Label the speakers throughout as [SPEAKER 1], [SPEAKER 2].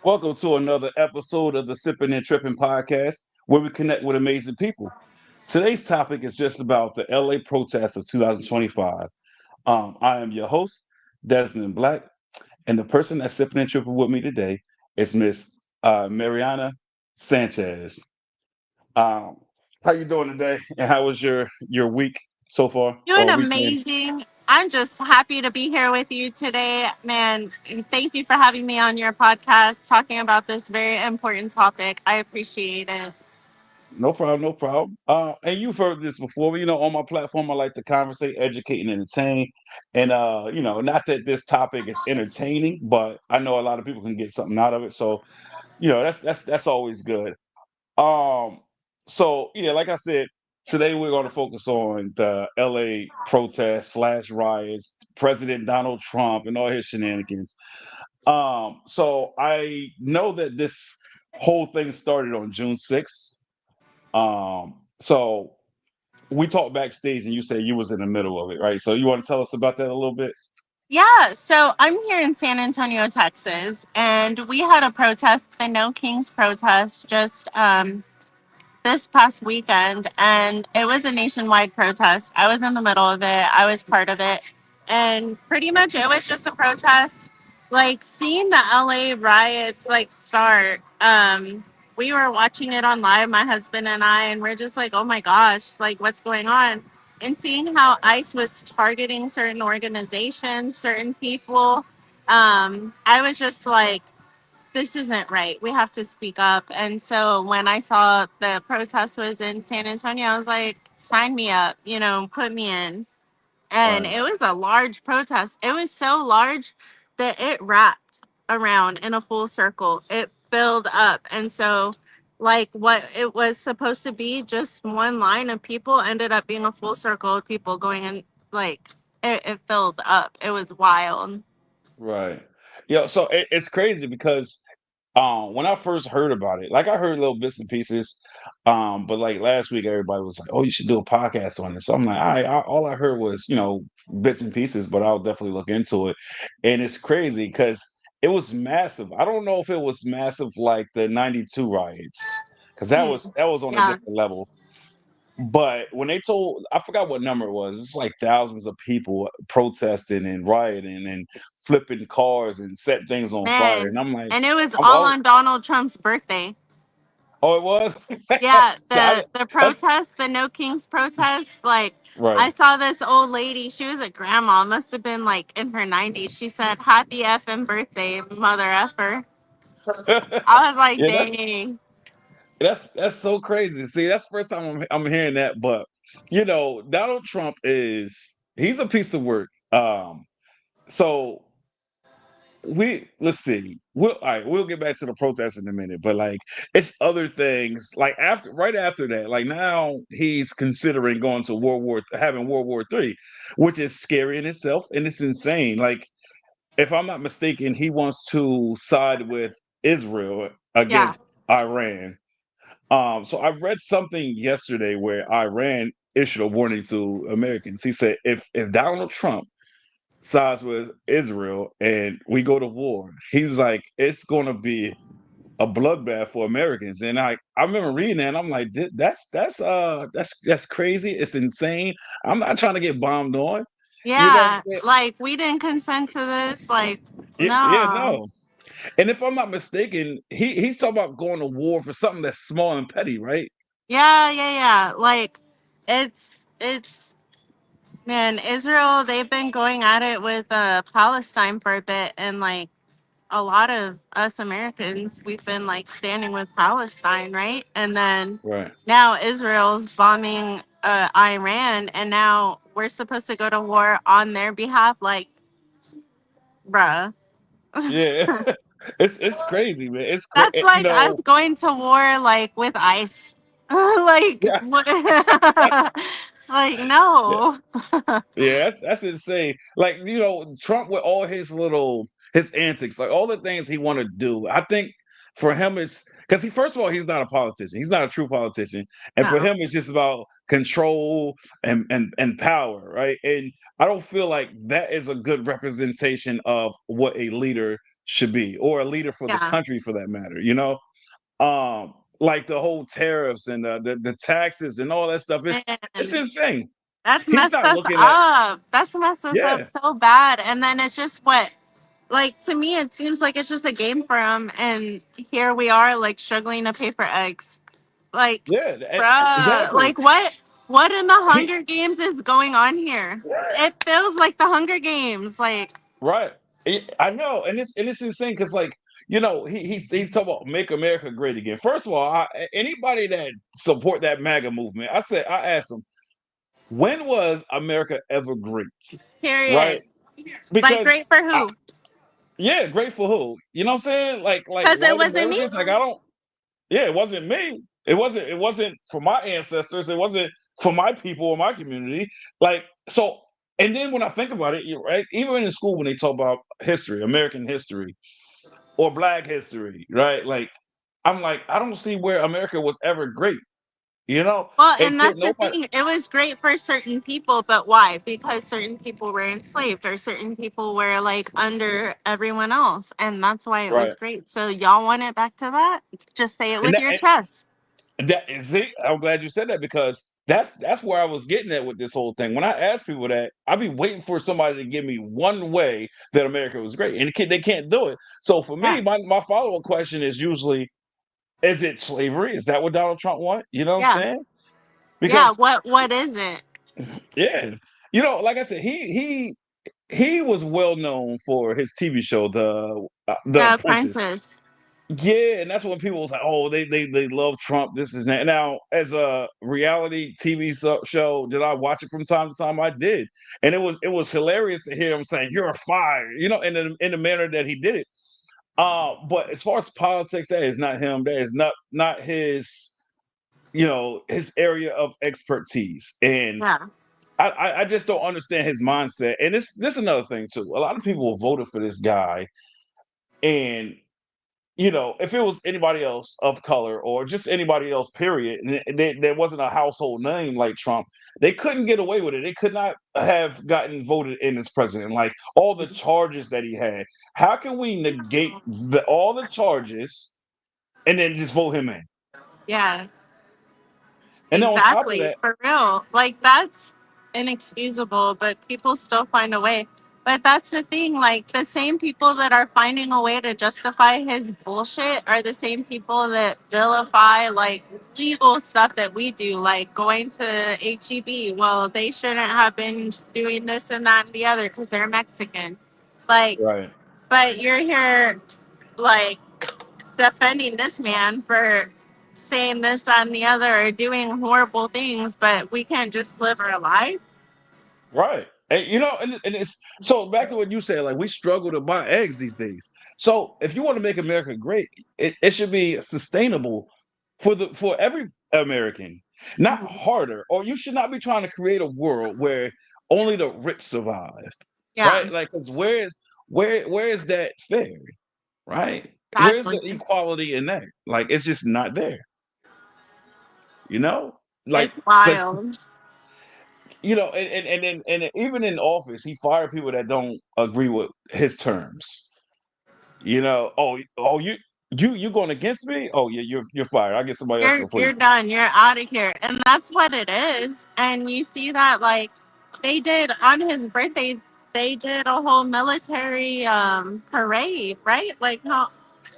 [SPEAKER 1] Welcome to another episode of the Sipping and Tripping podcast, where we connect with amazing people. Today's topic is just about the LA protests of 2025. I am your host, Desmond Black, and the person that's sipping and tripping with me today is Miss Mariana Sanchez. Um, how you doing today? And how was your week so far
[SPEAKER 2] Doing
[SPEAKER 1] or weekend?
[SPEAKER 2] amazing. I'm just happy to be here with you today, man. Thank you for having me on your podcast talking about this very important topic. I appreciate it.
[SPEAKER 1] No problem, no problem. And you've heard this before, but on my platform, I like to conversate, educate, and entertain. And not that this topic is entertaining, but I know a lot of people can get something out of it. So, that's always good. Um, so yeah, like I said, today we're going to focus on the LA protests slash riots, President Donald Trump and all his shenanigans. So I know that this whole thing started on June 6th. So we talked backstage and you said you was in the middle of it, right? So you want to tell us about that a little bit?
[SPEAKER 2] Yeah, so I'm here in San Antonio, Texas, and we had a protest, the No Kings protest, just this past weekend, and it was a nationwide protest. I was in the middle of it, I was part of it, and pretty much it was just a protest. Like seeing the LA riots like start, we were watching it on live, my husband and I, and we're just like, oh my gosh, like what's going on? And seeing how ICE was targeting certain organizations, certain people, I was just like, this isn't right. We have to speak up. And so when I saw the protest was in San Antonio, I was like, sign me up, put me in. And
[SPEAKER 1] Right.
[SPEAKER 2] it was a large protest. It was so large that it wrapped around in a full circle. It filled up. And so, like, what it was supposed to be just one line of people ended up being a full circle of people going in, like, it filled up. It was wild.
[SPEAKER 1] Right. Yeah, so it's crazy because when I first heard about it, like I heard little bits and pieces, but like last week everybody was like, "Oh, you should do a podcast on this." So I'm like, all I heard was bits and pieces, but I'll definitely look into it. And it's crazy because it was massive. I don't know if it was massive like the '92 riots, because
[SPEAKER 2] Mm,
[SPEAKER 1] that was on a
[SPEAKER 2] yeah.
[SPEAKER 1] different level. But when they told, I forgot what number it was. It's like thousands of people protesting and rioting and flipping cars and set things on fire. And
[SPEAKER 2] Man.
[SPEAKER 1] I'm like,
[SPEAKER 2] And it was
[SPEAKER 1] I
[SPEAKER 2] all
[SPEAKER 1] was,
[SPEAKER 2] on Donald Trump's birthday.
[SPEAKER 1] oh, it was.
[SPEAKER 2] Yeah,
[SPEAKER 1] Yeah,
[SPEAKER 2] the
[SPEAKER 1] that's
[SPEAKER 2] protest, the No Kings protest, like
[SPEAKER 1] right.
[SPEAKER 2] I saw this old lady, she was a grandma, must have been like in her 90s. She said, "Happy effing birthday, mother effer." I was like,
[SPEAKER 1] Yeah,
[SPEAKER 2] "Dang."
[SPEAKER 1] that's so crazy. See, that's the first time I'm hearing that. But Donald Trump he's a piece of work. So let's see. We'll get back to the protests in a minute, but like it's other things like right after that, like now he's considering going to having World War III, which is scary in itself and it's insane. Like if I'm not mistaken, he wants to side with Israel
[SPEAKER 2] Yeah.
[SPEAKER 1] against Iran. So I read something yesterday where Iran issued a warning to Americans. He said if Donald Trump sides with Israel and we go to war, he's like, it's going to be a bloodbath for Americans. And I remember reading that and I'm like, that's crazy. It's insane. I'm not trying to get bombed on. You know what
[SPEAKER 2] Yeah,
[SPEAKER 1] I'm saying?
[SPEAKER 2] like we didn't consent to this, like
[SPEAKER 1] Yeah,
[SPEAKER 2] no.
[SPEAKER 1] no. And if I'm not mistaken, he's talking about going to war for something that's small and petty, right?
[SPEAKER 2] Yeah, yeah, yeah. Like it's man, Israel, they've been going at it with Palestine for a bit, and like a lot of us Americans, we've been like standing with Palestine, right? And then
[SPEAKER 1] Right.
[SPEAKER 2] now Israel's bombing Iran, and now we're supposed to go to war on their behalf. Like, bruh,
[SPEAKER 1] Yeah. It's crazy, man. It's
[SPEAKER 2] that's
[SPEAKER 1] crazy.
[SPEAKER 2] like us going to war like with ICE. Like,
[SPEAKER 1] Yeah.
[SPEAKER 2] what? Like,
[SPEAKER 1] Yeah.
[SPEAKER 2] no.
[SPEAKER 1] Yeah, that's insane. Like, Trump with all his antics, like all the things he want to do. I think for him it's because he first of all, he's not a politician. He's not a true politician. And for
[SPEAKER 2] No.
[SPEAKER 1] him it's just about control and power, right? And I don't feel like that is a good representation of what a leader should be, or a leader for the
[SPEAKER 2] Yeah.
[SPEAKER 1] country for that matter, you know? Like the whole tariffs and the taxes and all that stuff. It's
[SPEAKER 2] Man,
[SPEAKER 1] insane.
[SPEAKER 2] that's
[SPEAKER 1] He's
[SPEAKER 2] messed
[SPEAKER 1] not
[SPEAKER 2] us
[SPEAKER 1] looking at
[SPEAKER 2] up. That's messed us up
[SPEAKER 1] yeah,
[SPEAKER 2] so bad. And then it's just what, like, to me, it seems like it's just a game for him. And here we are, like, struggling to pay for eggs. Like,
[SPEAKER 1] yeah,
[SPEAKER 2] bruh,
[SPEAKER 1] exactly.
[SPEAKER 2] like, what in the
[SPEAKER 1] He
[SPEAKER 2] Hunger Games is going on here?
[SPEAKER 1] right,
[SPEAKER 2] It feels like the Hunger Games. Like,
[SPEAKER 1] right. I know, and it's insane because like he's talking about make America great again. First of all, anybody that support that MAGA movement, I asked them, when was America ever great? Right?
[SPEAKER 2] period. Like,
[SPEAKER 1] Because
[SPEAKER 2] great for who?
[SPEAKER 1] yeah, great for who? You know what I'm saying? Like
[SPEAKER 2] Because it
[SPEAKER 1] white
[SPEAKER 2] wasn't me.
[SPEAKER 1] Americans, like I don't yeah, it wasn't me. It wasn't for my ancestors. It wasn't for my people or my community. Like so and then when I think about it, you're right, even in school when they talk about history, American history or black history, right? Like I'm like, I don't see where America was ever great, you know?
[SPEAKER 2] Well,
[SPEAKER 1] And
[SPEAKER 2] and
[SPEAKER 1] could
[SPEAKER 2] that's the
[SPEAKER 1] nobody
[SPEAKER 2] thing. It was great for certain people, but why? Because certain people were enslaved or certain people were like under everyone else. And that's why it was
[SPEAKER 1] right.
[SPEAKER 2] great. So y'all want it back to that? Just say it
[SPEAKER 1] And
[SPEAKER 2] with
[SPEAKER 1] that
[SPEAKER 2] your chest.
[SPEAKER 1] That is it. I'm glad you said that because that's where I was getting at with this whole thing. When I ask people that, I be waiting for somebody to give me one way that America was great, and they can't do it. So for
[SPEAKER 2] Yeah.
[SPEAKER 1] me, my follow up question is usually, is it slavery? Is that what Donald Trump want? You know what I'm
[SPEAKER 2] Yeah.
[SPEAKER 1] saying?
[SPEAKER 2] Yeah.
[SPEAKER 1] Because
[SPEAKER 2] What is it?
[SPEAKER 1] yeah, like I said, he was well known for his TV show, The
[SPEAKER 2] The
[SPEAKER 1] Apprentice.
[SPEAKER 2] apprentice.
[SPEAKER 1] Yeah, and that's when people was like, "Oh, they love Trump. This is that." Now, as a reality TV show, did I watch it from time to time? I did, and it was hilarious to hear him saying, "You're fired," in the manner that he did it. But as far as politics, that is not him. That is not his his area of expertise, and
[SPEAKER 2] Yeah.
[SPEAKER 1] I just don't understand his mindset. And this another thing too. A lot of people voted for this guy, and if it was anybody else of color or just anybody else, period, and there wasn't a household name like Trump, they couldn't get away with it. They could not have gotten voted in as president. Like all the charges that he had, how can we negate all the charges and then just vote him in?
[SPEAKER 2] Yeah.
[SPEAKER 1] And then on top of
[SPEAKER 2] Exactly,
[SPEAKER 1] that,
[SPEAKER 2] for real. Like that's inexcusable, but people still find a way. But that's the thing, like the same people that are finding a way to justify his bullshit are the same people that vilify like legal stuff that we do, like going to HEB. Well, they shouldn't have been doing this and that and the other because they're Mexican. Like,
[SPEAKER 1] right,
[SPEAKER 2] but you're here like defending this man for saying this that, and the other or doing horrible things, but we can't just live our life.
[SPEAKER 1] right, and it's so back to what you said. Like we struggle to buy eggs these days. So if you want to make America great, it should be sustainable for every American, not
[SPEAKER 2] Mhm.
[SPEAKER 1] harder. Or you should not be trying to create a world where only the rich survive,
[SPEAKER 2] Yeah,
[SPEAKER 1] right? Like, 'cause where is that fair, right? Where's the
[SPEAKER 2] exactly.
[SPEAKER 1] equality in that? Like, it's just not there, you know? Like,
[SPEAKER 2] It's
[SPEAKER 1] because
[SPEAKER 2] wild.
[SPEAKER 1] and even in office, he fired people that don't agree with his terms. Oh, you going against me? Oh, yeah, you're fired. I'll get somebody else to replace
[SPEAKER 2] You're done. You're out of here. And that's what it is. And you see that like they did on his birthday, they did a whole military parade, right? Like how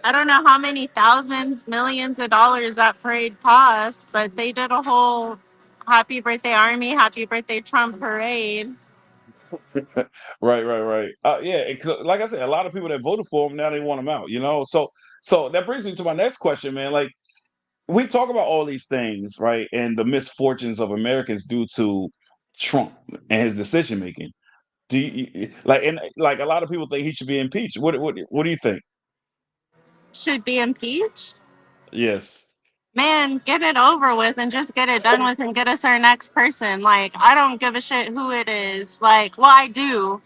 [SPEAKER 2] I don't know how many thousands, millions of dollars that parade cost, but they did a whole happy birthday army, happy birthday Trump parade.
[SPEAKER 1] you. Right. Yeah, like I said, a lot of people that voted for him now they want him out. So that brings me to my next question, man. Like we talk about all these things, right, and the misfortunes of Americans due to Trump and his decision making. Do you like and like a lot of people think he should be impeached? What do you think?
[SPEAKER 2] Should be impeached.
[SPEAKER 1] Yes.
[SPEAKER 2] Man, get it over with and just get it done with and get us our next person. Like, I don't give a shit who it is. Like, well, I do,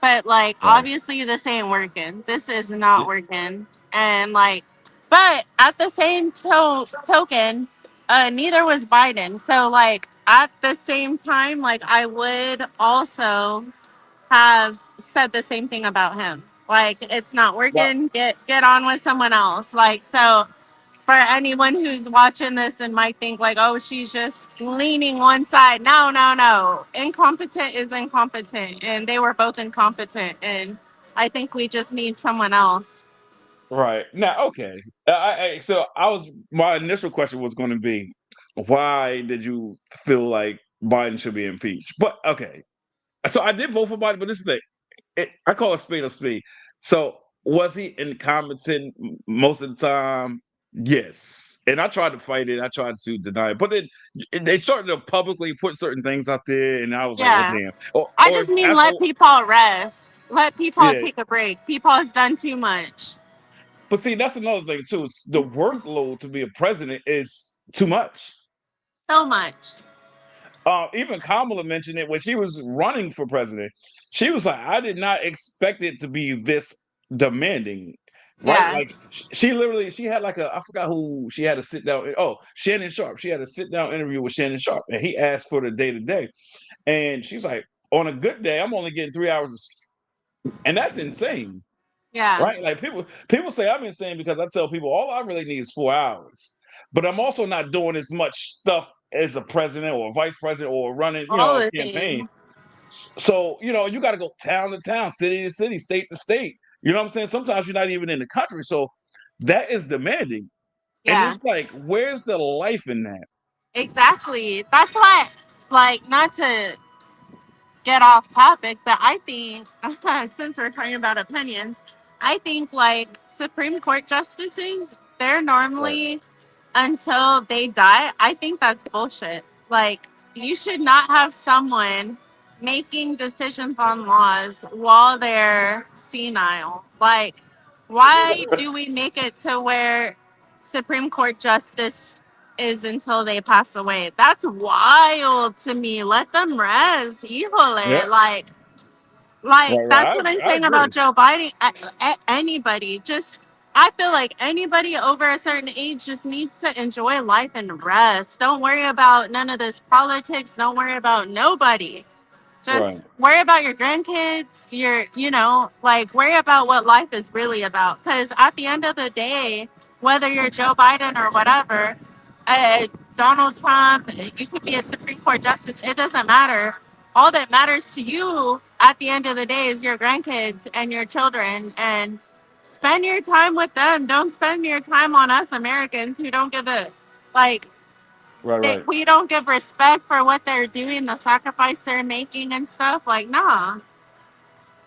[SPEAKER 2] but like,
[SPEAKER 1] Right.
[SPEAKER 2] obviously, this ain't working. This is not working. And like, but at the same token, neither was Biden. So, like, at the same time, like, I would also have said the same thing about him. Like it's not
[SPEAKER 1] Right.
[SPEAKER 2] working. Get on with someone else. Like so for anyone who's watching this and might think like, oh, she's just leaning one side. No, no, no. Incompetent is incompetent, and they were both incompetent. And I think we just need someone else.
[SPEAKER 1] Right. Now, okay. So I was my initial question was going to be, why did you feel like Biden should be impeached? But okay. So I did vote for Biden, but this is the thing. I call a spade a spade. So was he incompetent most of the time? Yes. And I tried to fight it. I tried to deny it. But then they started to publicly put certain things out there, and I was like, well,
[SPEAKER 2] Yeah.
[SPEAKER 1] damn.
[SPEAKER 2] I
[SPEAKER 1] Or
[SPEAKER 2] just mean
[SPEAKER 1] after,
[SPEAKER 2] let people rest. Let people
[SPEAKER 1] yeah.
[SPEAKER 2] take a break. People has done too much.
[SPEAKER 1] But see, that's another thing too. The workload to be a president is too much.
[SPEAKER 2] So much.
[SPEAKER 1] Even Kamala mentioned it when she was running for president. She was like, I did not expect it to be this demanding. Right?
[SPEAKER 2] Yeah.
[SPEAKER 1] Like she literally she had like I forgot who she had to sit down. Oh, Shannon Sharp. She had a sit down interview with Shannon Sharp, and he asked for the day to day. And she's like, on a good day, I'm only getting 3 hours of sleep. And that's insane.
[SPEAKER 2] Yeah.
[SPEAKER 1] Right? Like people say I'm insane because I tell people all I really need is 4 hours. But I'm also not doing as much stuff as a president or a vice president or running,
[SPEAKER 2] All
[SPEAKER 1] a
[SPEAKER 2] the
[SPEAKER 1] campaign.
[SPEAKER 2] things.
[SPEAKER 1] So, you got to go town to town, city to city, state to state. You know what I'm saying? Sometimes you're not even in the country. So that is demanding. And
[SPEAKER 2] Yeah.
[SPEAKER 1] it's like, where's the life in that?
[SPEAKER 2] Exactly. That's why like not to get off topic, but I think since we're talking about opinions, I think like Supreme Court justices, they're
[SPEAKER 1] Right.
[SPEAKER 2] normally until they die. I think that's bullshit. Like you should not have someone making decisions on laws while they're senile. Like why do we make it to where Supreme Court justice is until they pass away? That's wild to me. Let them rest.
[SPEAKER 1] Yeah.
[SPEAKER 2] Híjole. Like
[SPEAKER 1] Right,
[SPEAKER 2] that's
[SPEAKER 1] right.
[SPEAKER 2] what I'm
[SPEAKER 1] I
[SPEAKER 2] saying about
[SPEAKER 1] agree.
[SPEAKER 2] Joe Biden. Anybody, just I feel like anybody over a certain age just needs to enjoy life and rest. Don't worry about none of this politics. Don't worry about nobody.
[SPEAKER 1] Right.
[SPEAKER 2] Just worry about your grandkids. Like worry about what life is really about. Because at the end of the day, whether you're Joe Biden or whatever, uh, Donald Trump, you could be a Supreme Court justice. It doesn't matter. All that matters to you at the end of the day is your grandkids and your children. And spend your time with them. Don't spend your time on us Americans who don't give a like
[SPEAKER 1] Right, right,
[SPEAKER 2] we don't give respect for what they're doing, the sacrifice they're making and stuff. Like, nah.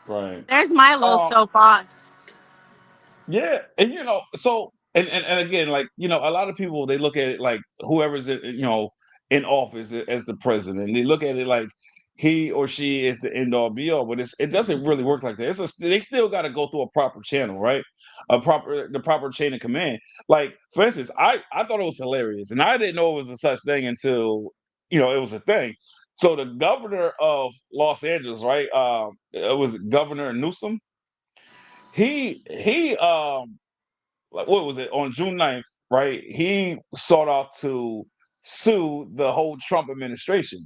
[SPEAKER 1] right.
[SPEAKER 2] There's my little
[SPEAKER 1] Um,
[SPEAKER 2] soapbox.
[SPEAKER 1] Yeah, and so and again, like a lot of people they look at it like whoever's in office as the president. They look at it like he or she is the end all be all, but it doesn't really work like that. They still got to go through a proper channel, right? The proper chain of command. Like for instance, I thought it was hilarious, and I didn't know it was a such thing until it was a thing. So the governor of Los Angeles, right? It was Governor Newsom. He like what was it on June 9th, right? He sought out to sue the whole Trump administration.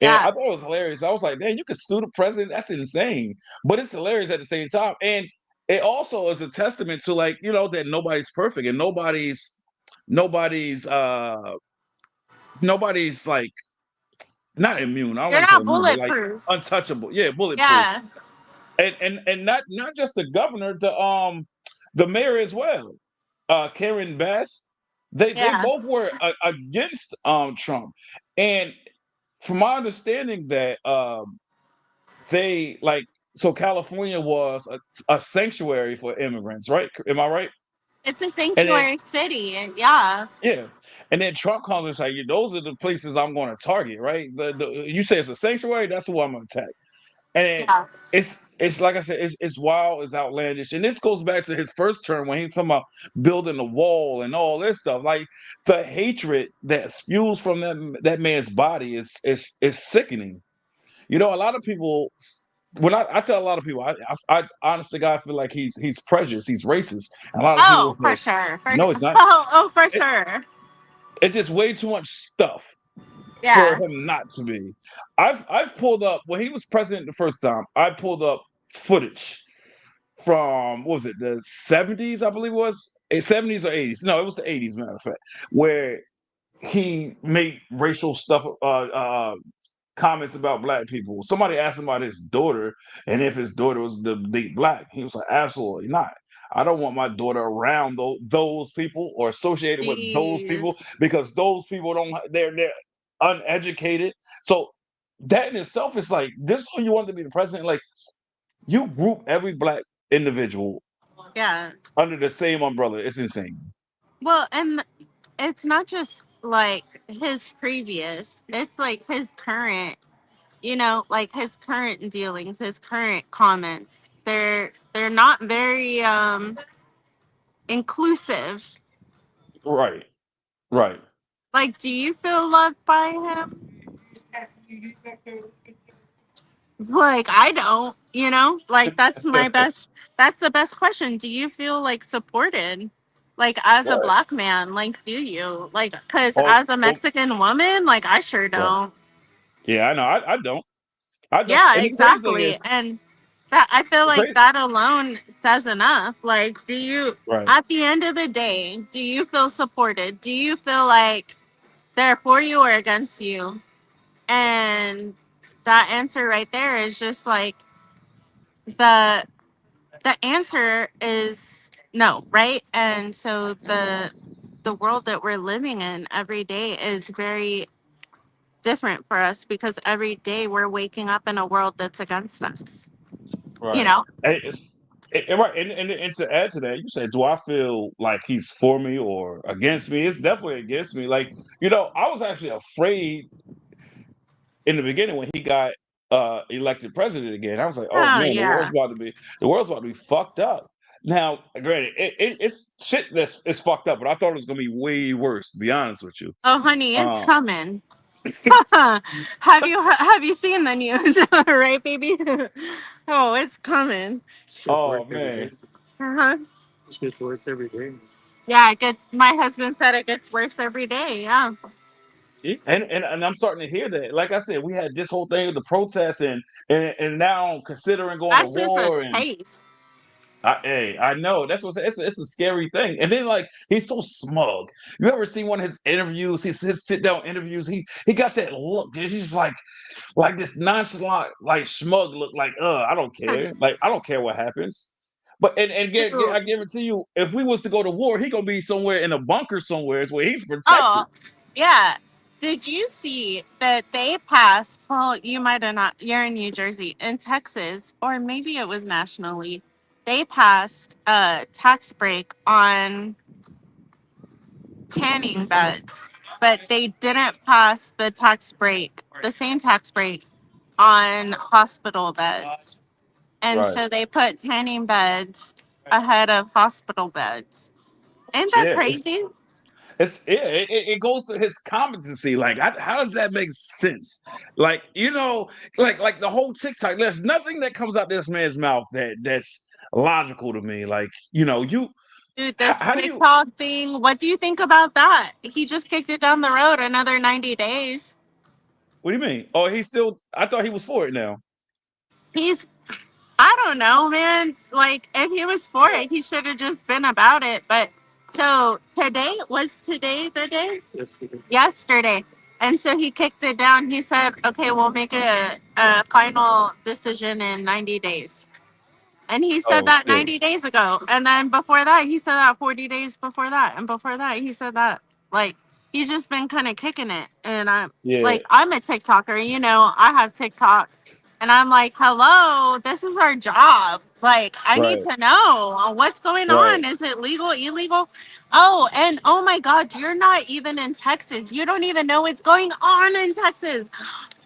[SPEAKER 1] And
[SPEAKER 2] Yeah.
[SPEAKER 1] I thought it was hilarious. I was like, man, you could sue the president. That's insane. But it's hilarious at the same time. And it also is a testament to like, that nobody's perfect and nobody's nobody's like not immune. I don't
[SPEAKER 2] You're
[SPEAKER 1] want to say
[SPEAKER 2] not
[SPEAKER 1] immune, but like
[SPEAKER 2] bulletproof.
[SPEAKER 1] untouchable. Yeah, bulletproof.
[SPEAKER 2] Yeah.
[SPEAKER 1] And not just the governor, the mayor as well. Karen Bass, they
[SPEAKER 2] Yeah.
[SPEAKER 1] both were against Trump, and from my understanding that they like so California was a sanctuary for immigrants, right? Am I right?
[SPEAKER 2] It's a
[SPEAKER 1] And then
[SPEAKER 2] sanctuary city. And yeah.
[SPEAKER 1] yeah, and then Trump comes and say, "Those are the places I'm going to target." Right? You say it's a sanctuary, that's who I'm going to attack. And
[SPEAKER 2] Yeah.
[SPEAKER 1] it's like I said, it's wild, it's outlandish, and this goes back to his first term when he was talking about building the wall and all this stuff. Like the hatred that spews from that man's body is sickening. A lot of people. When I tell a lot of people, I honest to God feel like he's prejudiced, he's racist. And a lot of people
[SPEAKER 2] Oh, for
[SPEAKER 1] say,
[SPEAKER 2] sure.
[SPEAKER 1] no, it's not.
[SPEAKER 2] Oh, for
[SPEAKER 1] It,
[SPEAKER 2] sure.
[SPEAKER 1] it's just way too much stuff for
[SPEAKER 2] Yeah.
[SPEAKER 1] him not to be. I've pulled up when he was president the first time. I pulled up footage from what was it, the 70s, I believe it was. 70s or 80s. No, it was the 80s, matter of fact, where he made racial stuff comments about black people. Somebody asked him about his daughter and if his daughter was the deep black. He was like, absolutely not. I don't want my daughter around those people or associated with those people
[SPEAKER 2] Jeez.
[SPEAKER 1] because those people don't. They're uneducated. So that in itself is like this. Is who you want to be the president? Like you group every black individual
[SPEAKER 2] Yeah.
[SPEAKER 1] under the same umbrella. It's insane.
[SPEAKER 2] Well, and it's not just like his previous, it's like his current, like his current dealings, his current comments. They're not very inclusive.
[SPEAKER 1] Right. Right.
[SPEAKER 2] Like, do you feel loved by him? Like, I don't, like that's the best question. Do you feel like supported? Like as a
[SPEAKER 1] Right.
[SPEAKER 2] black man, like do you? Like cuz
[SPEAKER 1] Oh,
[SPEAKER 2] as a
[SPEAKER 1] oh,
[SPEAKER 2] Mexican woman, like I sure
[SPEAKER 1] right.
[SPEAKER 2] don't.
[SPEAKER 1] Yeah, I know. I don't. I don't.
[SPEAKER 2] Yeah,
[SPEAKER 1] And the crazy thing
[SPEAKER 2] exactly.
[SPEAKER 1] is,
[SPEAKER 2] And that I feel
[SPEAKER 1] the
[SPEAKER 2] like
[SPEAKER 1] crazy.
[SPEAKER 2] that alone says enough. Like do you
[SPEAKER 1] Right.
[SPEAKER 2] at the end of the day, do you feel supported? Do you feel like they're for you or against you? And that answer right there is just like the the answer is no, right? And so the world that we're living in every day is very different for us because every day we're waking up in a world that's against us. You
[SPEAKER 1] Right.
[SPEAKER 2] know?
[SPEAKER 1] And right. And to add to that, you said, do I feel like he's for me or against me? It's definitely against me. Like, I was actually afraid in the beginning when he got elected president again. I was like, oh
[SPEAKER 2] Oh
[SPEAKER 1] man,
[SPEAKER 2] yeah.
[SPEAKER 1] the world's about to be fucked up. Now, granted, it's shit that's it's fucked up, but I thought it was gonna be way worse, to be honest with you.
[SPEAKER 2] Oh honey, it's
[SPEAKER 1] Um,
[SPEAKER 2] coming. Have you seen the news? Right, baby? Oh, it's coming.
[SPEAKER 1] oh man.
[SPEAKER 2] Uh-huh. Yeah, it gets my husband said it gets worse every day. Yeah.
[SPEAKER 1] And I'm starting to hear that. Like I said, we had this whole thing with the protests and now considering going to
[SPEAKER 2] That's just a
[SPEAKER 1] war and
[SPEAKER 2] taste.
[SPEAKER 1] hey, I know that's what it's a scary thing. And then like he's so smug. You ever seen one of his interviews? His sit down interviews. He got that look. He's just like this nonchalant, like smug look. Like I don't care. Like I don't care what happens. But and I
[SPEAKER 2] Dude.
[SPEAKER 1] give it to you. If we was to go to war, he gonna be somewhere in a bunker somewhere. It's where he's protected.
[SPEAKER 2] Oh, yeah. Did you see that they passed? Well, you might have not. You're in New Jersey. In Texas, or maybe it was nationally, they passed a tax break on tanning beds, but they didn't pass the same tax break on hospital beds. And
[SPEAKER 1] Right.
[SPEAKER 2] so they put tanning beds ahead of hospital beds. Isn't that
[SPEAKER 1] Yeah.
[SPEAKER 2] crazy?
[SPEAKER 1] It goes to his competency. Like, how does that make sense? Like, like the whole TikTok. There's nothing that comes out this man's mouth that's logical to me. Like,
[SPEAKER 2] Dude, this
[SPEAKER 1] how do you?
[SPEAKER 2] TikTok thing, what do you think about that? He just kicked it down the road another 90 days.
[SPEAKER 1] What do you mean? Oh, he's still. I thought he was for it now.
[SPEAKER 2] He's, I don't know, man. Like, if he was for it, he should have just been about it. But so was today the day? Yesterday. And so he kicked it down. He said, okay, we'll make a final decision in 90 days. And he said
[SPEAKER 1] Oh
[SPEAKER 2] that
[SPEAKER 1] shit.
[SPEAKER 2] 90 days ago. And then before that, he said that 40 days before that. And before that, he said that. Like, he's just been kind of kicking it. And
[SPEAKER 1] Yeah.
[SPEAKER 2] I'm a TikToker, I have TikTok. And I'm like, hello, this is our job. Like, I need
[SPEAKER 1] Right.
[SPEAKER 2] to know what's going
[SPEAKER 1] Right.
[SPEAKER 2] on. Is it legal, illegal? Oh, and oh my God, you're not even in Texas. You don't even know what's going on in Texas.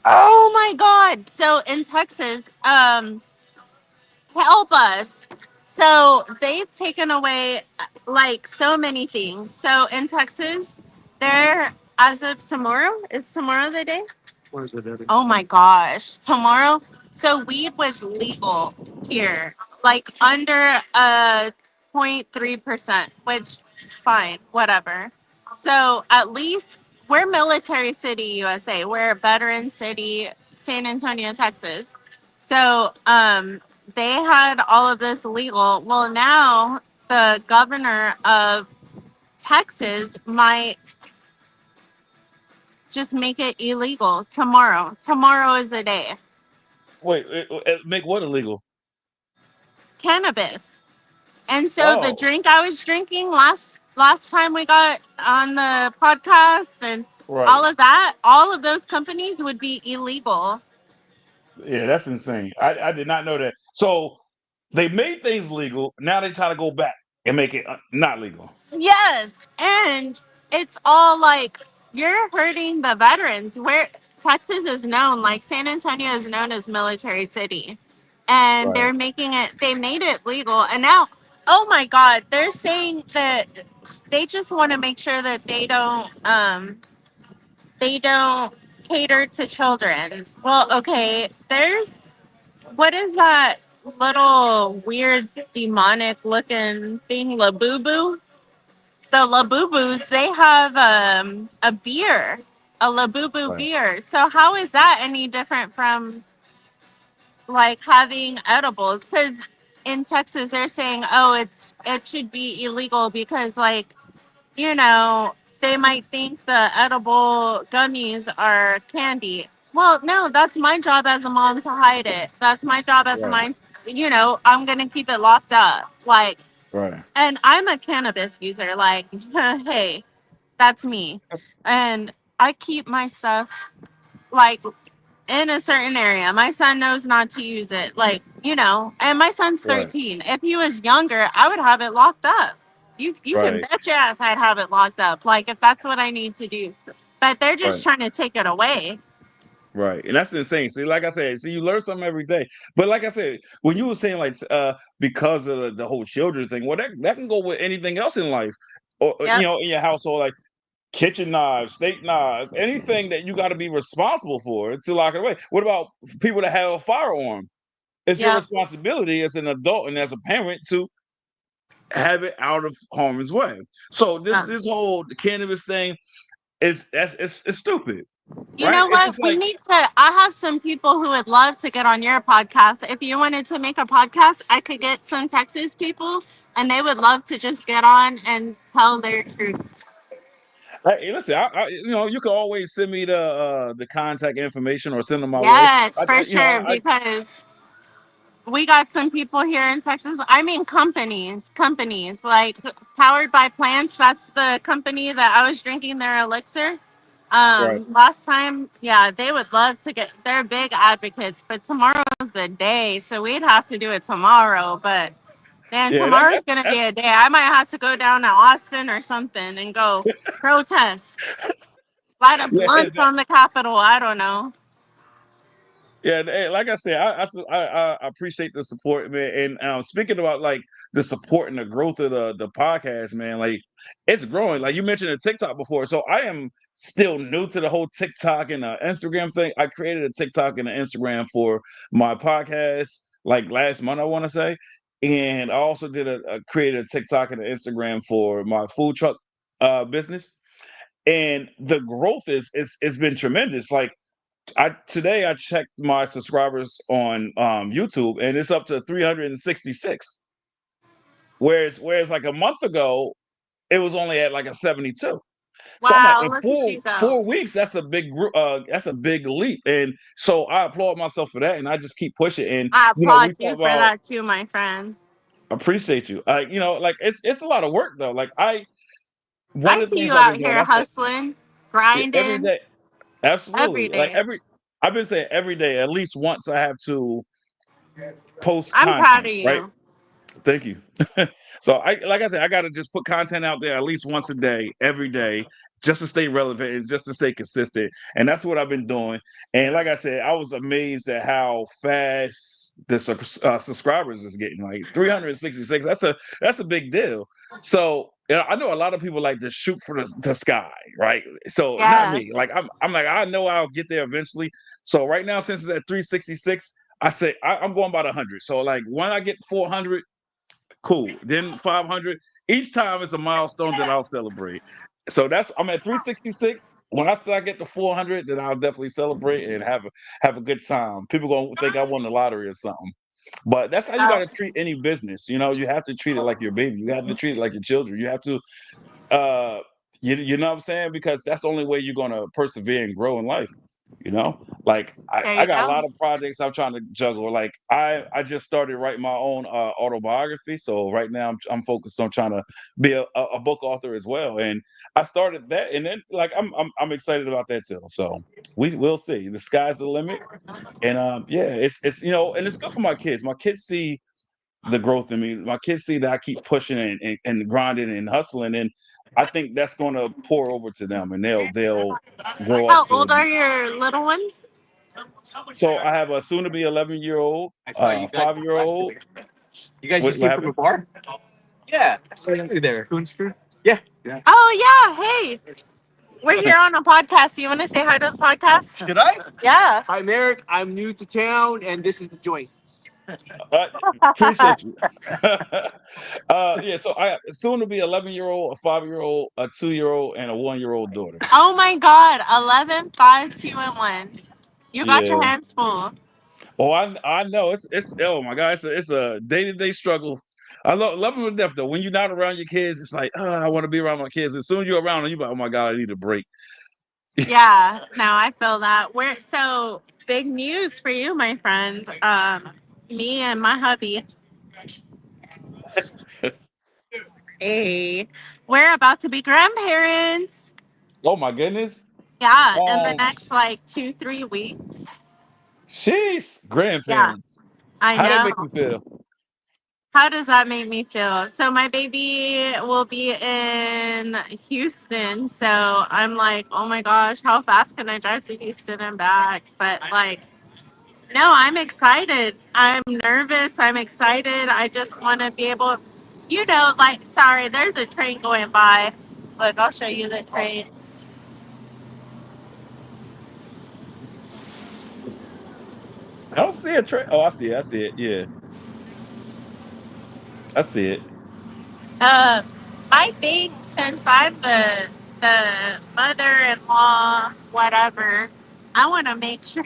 [SPEAKER 2] Oh my God. So in Texas, help us. So they've taken away like so many things. So in Texas, there as of tomorrow, is tomorrow the day? Oh my gosh, tomorrow. So weed was legal here, like under 0.3%, which fine, whatever. So at least we're military city, USA. We're a veteran city, San Antonio, Texas. So they had all of this legal. Well, now the governor of Texas might just make it illegal tomorrow. Tomorrow is the day.
[SPEAKER 1] Wait, make what illegal?
[SPEAKER 2] Cannabis. And so the
[SPEAKER 1] Oh,
[SPEAKER 2] drink I was drinking last time we got on the podcast and
[SPEAKER 1] right.
[SPEAKER 2] all of that, all of those companies would be illegal.
[SPEAKER 1] Yeah, that's insane. I did not know that. So they made things legal. Now they try to go back and make it not legal.
[SPEAKER 2] Yes, and it's all like you're hurting the veterans. Where Texas is known, like San Antonio is known as military city, and
[SPEAKER 1] Right.
[SPEAKER 2] they're making it. They made it legal, and now, oh my God, they're saying that they just want to make sure that they don't cater to children. Well, okay, there's what is that little weird demonic looking thing, Labubu? The Labubus, they have a beer, a Labubu
[SPEAKER 1] Right.
[SPEAKER 2] beer. So how is that any different from like having edibles? Because in Texas they're saying, oh, it should be illegal because like you know they might think the edible gummies are candy. Well, no, that's my job as a mom to hide it. That's my job as a
[SPEAKER 1] Right.
[SPEAKER 2] mom. I'm gonna keep it locked up. Like,
[SPEAKER 1] Right.
[SPEAKER 2] and I'm a cannabis user. Like, hey, that's me. And I keep my stuff like in a certain area. My son knows not to use it. Like, and my son's
[SPEAKER 1] Right.
[SPEAKER 2] 13. If he was younger, I would have it locked up. You can
[SPEAKER 1] Right.
[SPEAKER 2] bet your ass I'd have it locked up. Like if that's what I need to do. But they're just
[SPEAKER 1] Right.
[SPEAKER 2] trying to take it away.
[SPEAKER 1] Right. And that's insane. See, like I said, see, you learn something every day. But like I said, when you were saying like because of the whole children thing, well that can go with anything else in life. Or
[SPEAKER 2] Yep.
[SPEAKER 1] in your household, like kitchen knives, steak knives, anything that you got to be responsible for to lock it away. What about people that have a firearm? It's your
[SPEAKER 2] Yep.
[SPEAKER 1] responsibility as an adult and as a parent to have it out of harm's way. So this
[SPEAKER 2] Um,
[SPEAKER 1] this whole cannabis thing is it's stupid,
[SPEAKER 2] You
[SPEAKER 1] right?
[SPEAKER 2] know
[SPEAKER 1] It's
[SPEAKER 2] what?
[SPEAKER 1] just
[SPEAKER 2] We
[SPEAKER 1] like
[SPEAKER 2] need to. I have some people who would love to get on your podcast. If you wanted to make a podcast, I could get some Texas people and they would love to just get on and tell their truth.
[SPEAKER 1] hey, listen, you can always send me the contact information or send them my way.
[SPEAKER 2] Yes, for sure. Because we got some people here in Texas. I mean, companies like Powered by Plants. That's the company that I was drinking their elixir.
[SPEAKER 1] Right.
[SPEAKER 2] Last time, yeah, they would love to get. They're big advocates, but tomorrow's the day, so we'd have to do it tomorrow. But man,
[SPEAKER 1] Yeah,
[SPEAKER 2] tomorrow's gonna be a day. I might have to go down to Austin or something and go protest, light up
[SPEAKER 1] yeah,
[SPEAKER 2] blunts on the Capitol. I don't know.
[SPEAKER 1] yeah, like I said, I appreciate the support, man. And speaking about like the support and the growth of the podcast, man, like it's growing. Like you mentioned a TikTok before, so I am still new to the whole TikTok and Instagram thing. I created a TikTok and an Instagram for my podcast like last month, I want to say, and I also did created a TikTok and an Instagram for my food truck business. And the growth is it's been tremendous. Like I checked my subscribers on YouTube and it's up to 366. Whereas like a month ago it was only at like a 72. So I'm like
[SPEAKER 2] Wow,
[SPEAKER 1] in
[SPEAKER 2] look at
[SPEAKER 1] four
[SPEAKER 2] you go.
[SPEAKER 1] 4 weeks that's a that's a big leap. And so I applaud myself for that and I just keep pushing. And
[SPEAKER 2] I
[SPEAKER 1] we
[SPEAKER 2] applaud
[SPEAKER 1] talk
[SPEAKER 2] you for
[SPEAKER 1] about
[SPEAKER 2] that too, my friend.
[SPEAKER 1] appreciate you. Like it's a lot of work though. Like
[SPEAKER 2] I
[SPEAKER 1] one of the
[SPEAKER 2] see
[SPEAKER 1] things
[SPEAKER 2] you
[SPEAKER 1] I've been
[SPEAKER 2] out
[SPEAKER 1] doing,
[SPEAKER 2] here
[SPEAKER 1] I said
[SPEAKER 2] hustling,
[SPEAKER 1] every
[SPEAKER 2] grinding
[SPEAKER 1] day.
[SPEAKER 2] every
[SPEAKER 1] Absolutely. Like
[SPEAKER 2] day.
[SPEAKER 1] I've been saying every day, at least once I have to post
[SPEAKER 2] I'm proud
[SPEAKER 1] content,
[SPEAKER 2] of
[SPEAKER 1] right?
[SPEAKER 2] you.
[SPEAKER 1] Thank you. So like I said, I gotta just put content out there at least once a day, every day, just to stay relevant and just to stay consistent. And that's what I've been doing. And like I said, I was amazed at how fast the subscribers is getting. Like 366. That's a big deal. So I know a lot of people like to shoot for the sky, right? So not
[SPEAKER 2] Yeah.
[SPEAKER 1] me. Like I'm like I know I'll get there eventually. So right now, since it's at 366, I say I'm going about 100. So like when I get 400, cool. Then 500. Each time is a milestone that I'll celebrate. So I'm at 366. When I say I get to 400, then I'll definitely celebrate and have a good time. People gonna think I won the lottery or something. But that's how you got
[SPEAKER 2] Oh,
[SPEAKER 1] to treat any business. You know, you have to treat it like your baby. You have to treat it like your children. You have to, uh, you know what I'm saying? Because that's the only way you're gonna persevere and grow in life. You know, like
[SPEAKER 2] there
[SPEAKER 1] I
[SPEAKER 2] you
[SPEAKER 1] got a
[SPEAKER 2] go.
[SPEAKER 1] lot of projects I'm trying to juggle. Like I just started writing my own autobiography, so right now I'm focused on trying to be a book author as well. And I started that, and then like I'm excited about that too. So we'll see. The sky's the limit, and yeah, it's you know, and it's good for my kids. My kids see the growth in me. My kids see that I keep pushing and grinding and hustling, and I think that's going to pour over to them, and they'll grow up
[SPEAKER 2] How
[SPEAKER 1] to.
[SPEAKER 2] old are your little ones?
[SPEAKER 1] So I have a soon to be 11-year-old,
[SPEAKER 3] I saw you guys the
[SPEAKER 1] 5-year
[SPEAKER 3] last two
[SPEAKER 1] old.
[SPEAKER 3] weeks. You guys just
[SPEAKER 1] What
[SPEAKER 3] came from a
[SPEAKER 1] happened?
[SPEAKER 3] bar? Yeah, I saw you there. Coonster? Yeah. Yeah.
[SPEAKER 2] Oh yeah, hey, we're here on a podcast. You want to say hi to the podcast?
[SPEAKER 3] Should I?
[SPEAKER 2] Yeah.
[SPEAKER 3] I'm Eric. I'm new to town, and this is the joint.
[SPEAKER 1] Uh, Appreciate you. Yeah, so I soon to be 11-year-old, a 5-year-old, a 2-year-old, and a 1-year-old daughter.
[SPEAKER 2] Oh my God, 11, 5, 2, and 1. You got your
[SPEAKER 1] Yeah.
[SPEAKER 2] hands full.
[SPEAKER 1] Oh, I know it's oh my god, it's a day-to-day struggle. I love them to death though. When you're not around your kids, it's like, I want to be around my kids. As soon as you're around them, you're like, oh my god, I need a break.
[SPEAKER 2] Yeah, no, I feel that. We're so big news for you, my friend. Me and my hubby, hey, we're about to be grandparents.
[SPEAKER 1] Oh my goodness.
[SPEAKER 2] Yeah, in the
[SPEAKER 1] Um,
[SPEAKER 2] next like 2, 3 weeks.
[SPEAKER 1] Sheesh,
[SPEAKER 2] Yeah,
[SPEAKER 1] grandparents.
[SPEAKER 2] I
[SPEAKER 1] How that
[SPEAKER 2] know.
[SPEAKER 1] make you feel?
[SPEAKER 2] How does that make me feel? So my baby will be in Houston. So I'm like, oh my gosh, how fast can I drive to Houston and back? But like, no, I'm excited. I'm nervous. I'm excited. I just want to be able, like, sorry, there's a train going by. Look, I'll show you the train.
[SPEAKER 1] I don't see a train. Oh, I see it. I see it. Yeah, I see it.
[SPEAKER 2] Uh, I think since I'm the mother-in-law, whatever, I want to make sure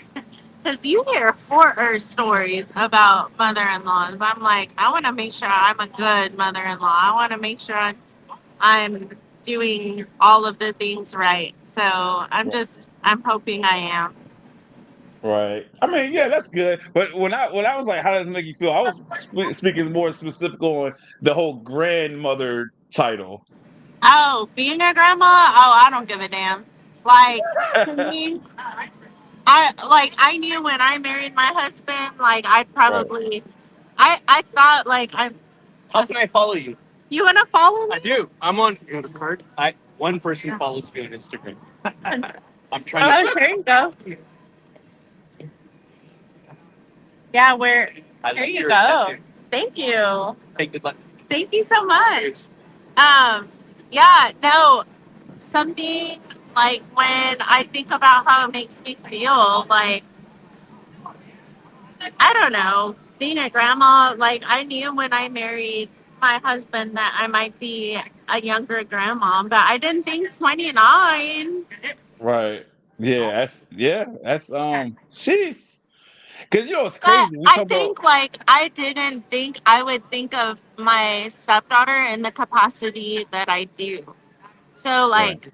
[SPEAKER 2] because you hear horror stories about mother-in-laws. I'm like, I want to make sure I'm a good mother-in-law. I want to make sure I'm doing all of the things right. So I'm hoping I am.
[SPEAKER 1] Right. I mean, yeah, that's good. But when I was like, how does it make you feel? I was speaking more specific on the whole grandmother title.
[SPEAKER 2] Oh, being a grandma? Oh, I don't give a damn. Like to me, I knew when I married my husband, like I'd
[SPEAKER 1] Right.
[SPEAKER 2] probably I thought like I'm
[SPEAKER 3] How can I follow you?
[SPEAKER 2] you wanna follow
[SPEAKER 3] I
[SPEAKER 2] me?
[SPEAKER 3] do. I'm on you know, the card. One person follows me on Instagram. I'm trying
[SPEAKER 2] Oh,
[SPEAKER 3] to.
[SPEAKER 2] here you go. Yeah, we're
[SPEAKER 3] I
[SPEAKER 2] here
[SPEAKER 3] love
[SPEAKER 2] you
[SPEAKER 3] your
[SPEAKER 2] go.
[SPEAKER 3] tattoo.
[SPEAKER 2] Thank you.
[SPEAKER 3] Hey, good luck.
[SPEAKER 2] Thank you so much. Yeah, no, something like when I think about how it makes me feel, like I don't know, being a grandma, like I knew when I married my husband that I might be a younger grandma, but I didn't think 29.
[SPEAKER 1] Right. That's sheesh. Cause you know it's
[SPEAKER 2] But
[SPEAKER 1] crazy. We
[SPEAKER 2] I
[SPEAKER 1] talk about
[SPEAKER 2] think like I didn't think I would think of my stepdaughter in the capacity that I do. So
[SPEAKER 1] right,
[SPEAKER 2] like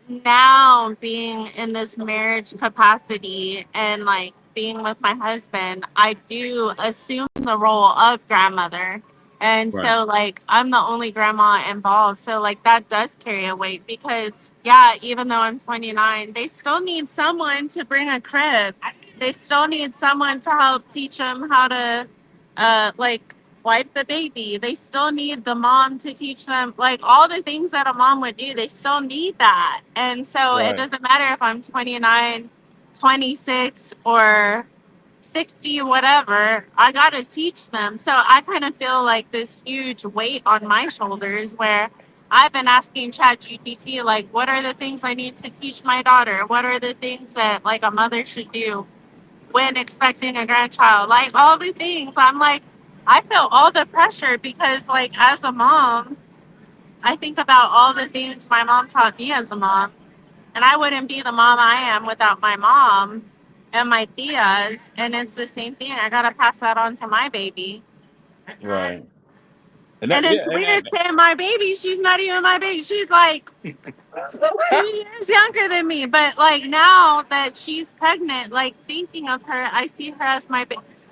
[SPEAKER 2] now being in this marriage capacity and like being with my husband, I do assume the role of grandmother. And
[SPEAKER 1] right,
[SPEAKER 2] so like I'm the only grandma involved. So like that does carry a weight because yeah, even though I'm 29, they still need someone to bring a crib. They still need someone to help teach them how to like wipe the baby. They still need the mom to teach them like all the things that a mom would do. They still need that. And so it
[SPEAKER 1] right,
[SPEAKER 2] doesn't matter if I'm 29, 26, or 60, whatever. I got to teach them. So I kind of feel like this huge weight on my shoulders where I've been asking ChatGPT, like, what are the things I need to teach my daughter? What are the things that like a mother should do when expecting a grandchild? Like all the things. I'm like, I feel all the pressure because like as a mom, I think about all the things my mom taught me as a mom. And I wouldn't be the mom I am without my mom. and my tias, and it's the same thing. I gotta pass that on to my baby.
[SPEAKER 1] Right. And
[SPEAKER 2] And
[SPEAKER 1] that, yeah,
[SPEAKER 2] it's weird saying my baby. She's not even my baby. She's like 2 years younger than me. But like now that she's pregnant, like thinking of her, I see her as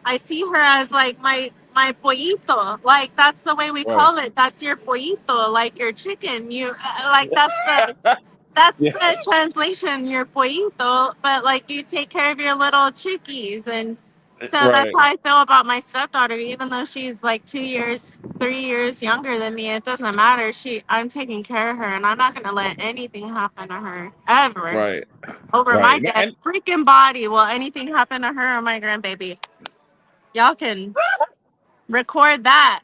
[SPEAKER 2] I see her as like my pollito. Like that's the way we
[SPEAKER 1] right.
[SPEAKER 2] call it. That's your pollito, like your chicken. You like that's
[SPEAKER 1] Yeah.
[SPEAKER 2] the translation, your pollito, but like you take care of your little chickies. And so that's
[SPEAKER 1] Right.
[SPEAKER 2] how I feel about my stepdaughter, even though she's like 2 years, 3 years younger than me, it doesn't matter. I'm taking care of her and I'm not gonna let anything happen to her ever.
[SPEAKER 1] Right.
[SPEAKER 2] Over my
[SPEAKER 1] Right.
[SPEAKER 2] dead
[SPEAKER 1] And
[SPEAKER 2] freaking body. Will anything happen to her or my grandbaby? Y'all can record that.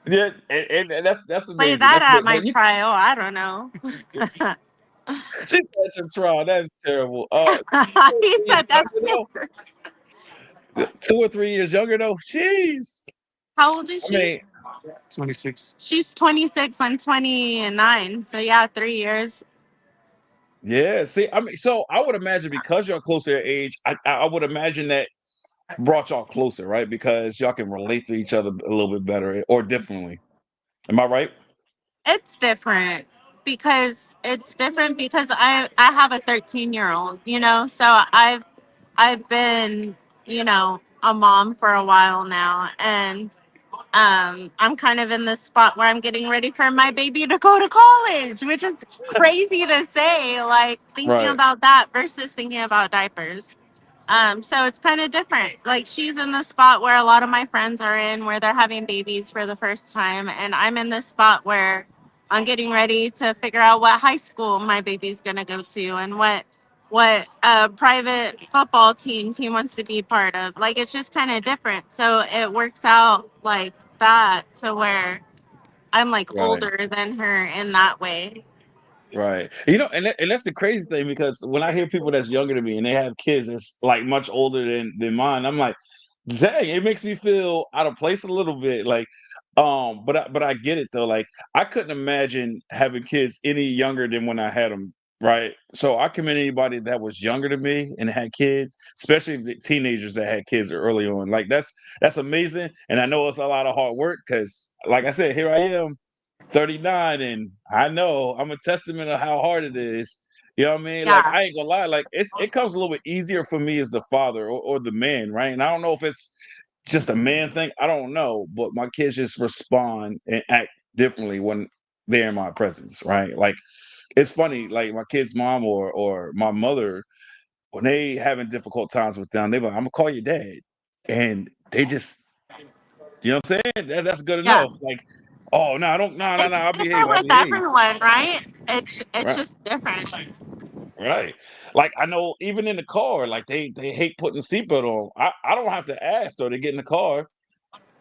[SPEAKER 1] yeah, and that's
[SPEAKER 2] Play
[SPEAKER 1] amazing.
[SPEAKER 2] that
[SPEAKER 1] That's
[SPEAKER 2] at
[SPEAKER 1] good.
[SPEAKER 2] my
[SPEAKER 1] But
[SPEAKER 2] trial. I don't know.
[SPEAKER 1] she's such a trial. That's terrible.
[SPEAKER 2] He
[SPEAKER 1] 3 years
[SPEAKER 2] said that's
[SPEAKER 1] younger though? 2 or 3 years younger though? Jeez.
[SPEAKER 2] how old is
[SPEAKER 1] I
[SPEAKER 2] she?
[SPEAKER 1] mean,
[SPEAKER 3] 26.
[SPEAKER 2] She's 26. I'm 29. So yeah, 3 years.
[SPEAKER 1] yeah. See, I mean, so I would imagine because y'all closer in age, I would imagine that brought y'all closer, right? Because y'all can relate to each other a little bit better or differently. Am I right?
[SPEAKER 2] It's different because I have a 13-year-old, so I've been, a mom for a while now, and I'm kind of in this spot where I'm getting ready for my baby to go to college, which is crazy to say, like thinking
[SPEAKER 1] Right.
[SPEAKER 2] about that versus thinking about diapers. So it's kind of different. Like she's in the spot where a lot of my friends are in, where they're having babies for the first time, and I'm in this spot where I'm getting ready to figure out what high school my baby's gonna go to and what private football teams he wants to be part of. Like it's just kind of different. So it works out like that to where I'm like
[SPEAKER 1] Right.
[SPEAKER 2] older than her in that way.
[SPEAKER 1] Right. And that's the crazy thing because when I hear people that's younger than me and they have kids that's like much older than mine, I'm like, dang, it makes me feel out of place a little bit. Like, but I get it though. Like, I couldn't imagine having kids any younger than when I had them. Right. So I commend anybody that was younger than me and had kids, especially the teenagers that had kids early on. Like that's amazing. And I know it's a lot of hard work because, like I said, here I am 39 and I know I'm a testament of how hard it is. You know what I mean? Like
[SPEAKER 2] Yeah.
[SPEAKER 1] I ain't gonna lie, like it comes a little bit easier for me as the father or the man, right? And I don't know if it's just a man thing. I don't know, but my kids just respond and act differently when they're in my presence, right? Like it's funny, like my kid's mom or my mother, when they having difficult times with them, they like, I'm gonna call your dad. And they just, you know what I'm saying? That's good
[SPEAKER 2] Yeah.
[SPEAKER 1] enough. Like, oh no, I don't no,
[SPEAKER 2] It's
[SPEAKER 1] I'll behave,
[SPEAKER 2] different
[SPEAKER 1] I'll
[SPEAKER 2] with
[SPEAKER 1] behave.
[SPEAKER 2] everyone, right? It's
[SPEAKER 1] Right.
[SPEAKER 2] just different.
[SPEAKER 1] Right. Like I know even in the car, like they hate putting the seatbelt on. I don't have to ask though. They get in the car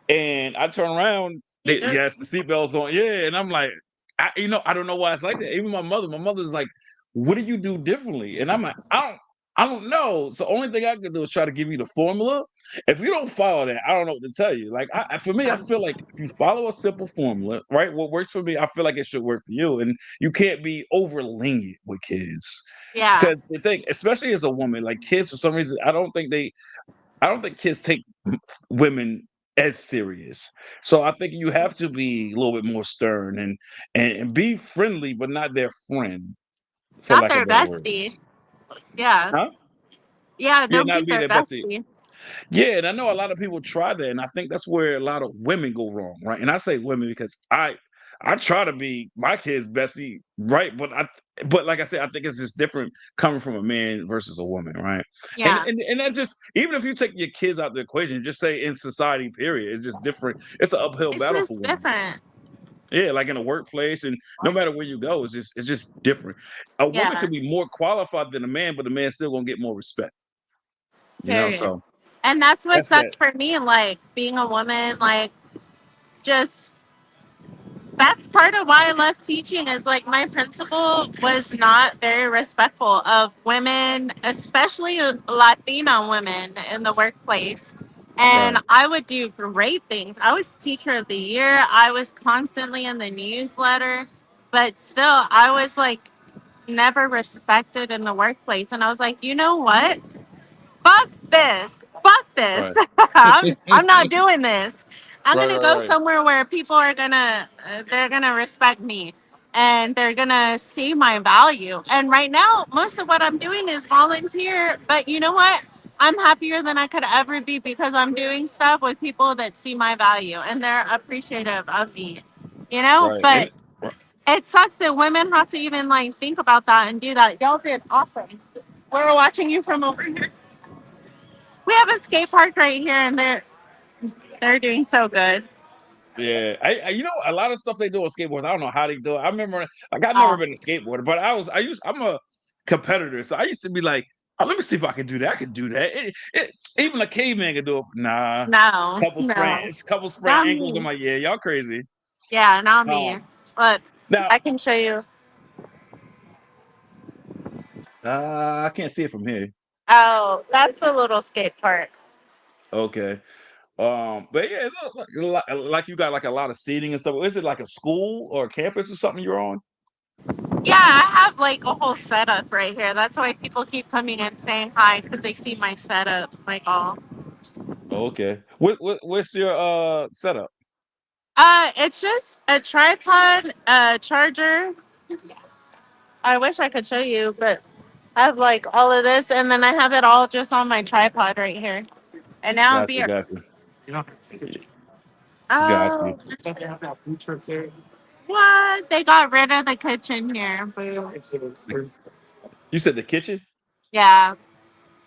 [SPEAKER 1] and I turn around,
[SPEAKER 2] You
[SPEAKER 1] they
[SPEAKER 2] just
[SPEAKER 1] yes, the seatbelt's on. Yeah. And I'm like, I don't know why it's like that. Even my mother's like, what do you do differently? And I'm like, I don't know. So only thing I can do is try to give you the formula. If you don't follow that, I don't know what to tell you. Like for me, I feel like if you follow a simple formula, right? What works for me, I feel like it should work for you. And you can't be over lenient with kids.
[SPEAKER 2] yeah.
[SPEAKER 1] Because the thing, especially as a woman, like kids for some reason, I don't think kids take women as serious. So I think you have to be a little bit more stern and be friendly, but not their friend, for
[SPEAKER 2] Not
[SPEAKER 1] lack of
[SPEAKER 2] their
[SPEAKER 1] better
[SPEAKER 2] bestie.
[SPEAKER 1] words.
[SPEAKER 2] Yeah.
[SPEAKER 1] Huh?
[SPEAKER 2] Yeah,
[SPEAKER 1] Yeah,
[SPEAKER 2] don't be
[SPEAKER 1] not be
[SPEAKER 2] their
[SPEAKER 1] their bestie.
[SPEAKER 2] bestie.
[SPEAKER 1] Yeah, and I know a lot of people try that, and I think that's where a lot of women go wrong, right? And I say women because I try to be my kid's bestie, right? But like I said, I think it's just different coming from a man versus a woman, right? And
[SPEAKER 2] Yeah.
[SPEAKER 1] and and that's just even if you take your kids out the equation, just say in society, period, it's just different. It's an uphill
[SPEAKER 2] It's
[SPEAKER 1] battle for
[SPEAKER 2] just
[SPEAKER 1] women.
[SPEAKER 2] different.
[SPEAKER 1] Yeah, like in a workplace, and no matter where you go, it's just different. A woman
[SPEAKER 2] Yeah.
[SPEAKER 1] could be more qualified than a man, but the man's still gonna get more respect.
[SPEAKER 2] Period.
[SPEAKER 1] So
[SPEAKER 2] And that's what
[SPEAKER 1] that's that.
[SPEAKER 2] sucks for me, like being a woman, like just that's part of why I left teaching is like my principal was not very respectful of women, especially Latina women in the workplace. And
[SPEAKER 1] Right.
[SPEAKER 2] I would do great things. I was teacher of the year. I was constantly in the newsletter, but still I was like never respected in the workplace. And I was like, you know what? fuck this. Fuck this.
[SPEAKER 1] Right.
[SPEAKER 2] I'm not doing this. I'm
[SPEAKER 1] Right,
[SPEAKER 2] gonna
[SPEAKER 1] right,
[SPEAKER 2] go
[SPEAKER 1] right.
[SPEAKER 2] somewhere where people are gonna they're gonna respect me and they're gonna see my value. And right now, most of what I'm doing is volunteer. But you know what? I'm happier than I could ever be because I'm doing stuff with people that see my value and they're appreciative of me. You know,
[SPEAKER 1] Right. And
[SPEAKER 2] but it sucks that women have to even like think about that and do that. Y'all did awesome. We're watching you from over here. We have a skate park right here, and they're doing so good.
[SPEAKER 1] yeah, you know a lot of stuff they do on skateboards. I don't know how they do it. I remember like I've never
[SPEAKER 2] Oh
[SPEAKER 1] been a skateboarder, but I'm a competitor, so I used to be like, oh, let me see if I can do that. I can do that. Even a caveman can do it. Nah,
[SPEAKER 2] no, no,
[SPEAKER 1] couple sprained
[SPEAKER 2] not
[SPEAKER 1] ankles. I'm
[SPEAKER 2] me.
[SPEAKER 1] like, yeah, y'all crazy.
[SPEAKER 2] Yeah, not me.
[SPEAKER 1] Um,
[SPEAKER 2] Look,
[SPEAKER 1] now
[SPEAKER 2] I can show you.
[SPEAKER 1] I can't see it from here.
[SPEAKER 2] Oh, that's a little skate park.
[SPEAKER 1] Okay. But yeah, like you got like a lot of seating and stuff. Is it like a school or a campus or something you're on?
[SPEAKER 2] Yeah, I have like a whole setup right here. That's why people keep coming and saying hi because they see my setup, like all.
[SPEAKER 1] Okay. What's your setup?
[SPEAKER 2] It's just a tripod, a charger. I wish I could show you, but I have like all of this, and then I have it all just on my tripod right here. And now it'll
[SPEAKER 1] Gotcha,
[SPEAKER 2] be.
[SPEAKER 1] gotcha.
[SPEAKER 3] You don't have to see it.
[SPEAKER 1] Got you.
[SPEAKER 2] Oh,
[SPEAKER 3] Don't they have that food truck there?
[SPEAKER 2] what? They got rid of the kitchen here. Boo.
[SPEAKER 3] It's a
[SPEAKER 1] The- You said the kitchen?
[SPEAKER 2] Yeah.